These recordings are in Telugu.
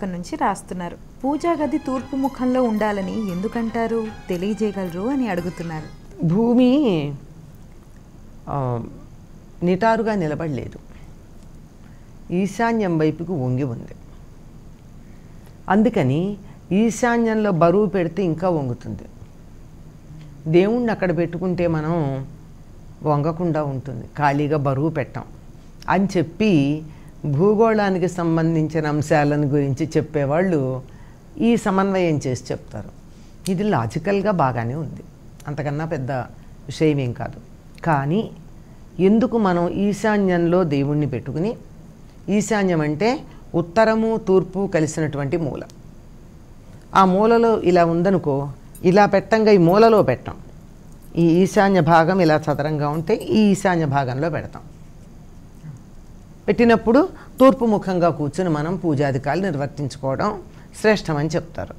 పుస్తకం నుంచి రాస్తున్నారు. పూజా గది తూర్పు ముఖంలో ఉండాలని ఎందుకంటారు, తెలియజేయగలరు అని అడుగుతున్నారు. భూమి నిటారుగా నిలబడలేదు, ఈశాన్యం వైపుకు వంగి ఉంది. అందుకని ఈశాన్యంలో బరువు పెడితే ఇంకా వంగుతుంది. దేవుణ్ణి అక్కడ పెట్టుకుంటే మనం వంగకుండా ఉంటుంది, ఖాళీగా బరువు పెట్టాం అని చెప్పి భూగోళానికి సంబంధించిన అంశాలను గురించి చెప్పేవాళ్ళు ఈ సమన్వయం చేసి చెప్తారు. ఇది లాజికల్గా బాగానే ఉంది, అంతకన్నా పెద్ద విషయం ఏం కాదు. కానీ ఎందుకు మనం ఈశాన్యంలో దేవుణ్ణి పెట్టుకుని, ఈశాన్యం అంటే ఉత్తరము తూర్పు కలిసినటువంటి మూల, ఆ మూలలో ఇలా ఉందనుకో, ఇలా పెట్టంగా ఈ మూలలో పెట్టాం, ఈ ఈశాన్య భాగం ఇలా చదరంగా ఉంటే ఈ ఈశాన్య భాగంలో పెడతాం. పెట్టినప్పుడు తూర్పు ముఖంగా కూర్చుని మనం పూజాధికాలు నిర్వర్తించుకోవడం శ్రేష్టమని చెప్తారు.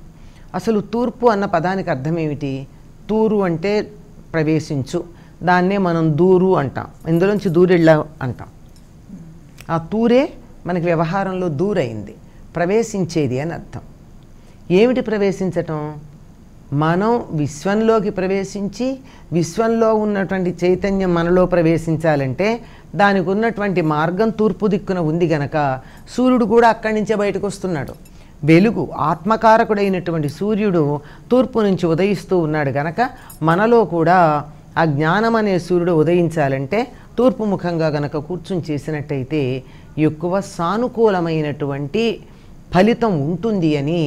అసలు తూర్పు అన్న పదానికి అర్థం ఏమిటి? తూరు అంటే ప్రవేశించు, దాన్నే మనం దూరు అంటాం, ఇందులోంచి దూరెళ్ళ అంటాం. ఆ తూరే మనకి వ్యవహారంలో దూరైంది, ప్రవేశించేది అని అర్థం. ఏమిటి ప్రవేశించటం? మనం విశ్వంలోకి ప్రవేశించి విశ్వంలో ఉన్నటువంటి చైతన్యం మనలో ప్రవేశించాలంటే దానికి ఉన్నటువంటి మార్గం తూర్పు దిక్కున ఉంది గనక సూర్యుడు కూడా అక్కడి నుంచే బయటకు వస్తున్నాడు. వెలుగు ఆత్మకారకుడైనటువంటి సూర్యుడు తూర్పు నుంచి ఉదయిస్తూ ఉన్నాడు గనక మనలో కూడా ఆ జ్ఞానం అనే సూర్యుడు ఉదయించాలంటే తూర్పు ముఖంగా గనక కూర్చుని చేసినట్టయితే ఎక్కువ సానుకూలమైనటువంటి ఫలితం ఉంటుంది అని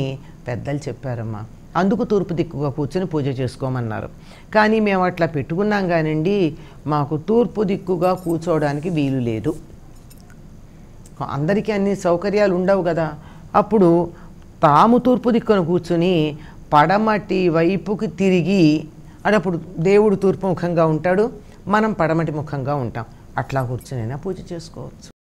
పెద్దలు చెప్పారమ్మా. అందుకు తూర్పు దిక్కుగా కూర్చొని పూజ చేసుకోమన్నారు. కానీ మేము అట్లా పెట్టుకున్నాం కానండి, మాకు తూర్పు దిక్కుగా కూర్చోవడానికి వీలు లేదు, అందరికీ అన్ని సౌకర్యాలు ఉండవు కదా. అప్పుడు తాము తూర్పు దిక్కున కూర్చుని పడమటి వైపుకి తిరిగి, అప్పుడు దేవుడు తూర్పు ముఖంగా ఉంటాడు, మనం పడమటి ముఖంగా ఉంటాం, అట్లా కూర్చునైనా పూజ చేసుకోవచ్చు.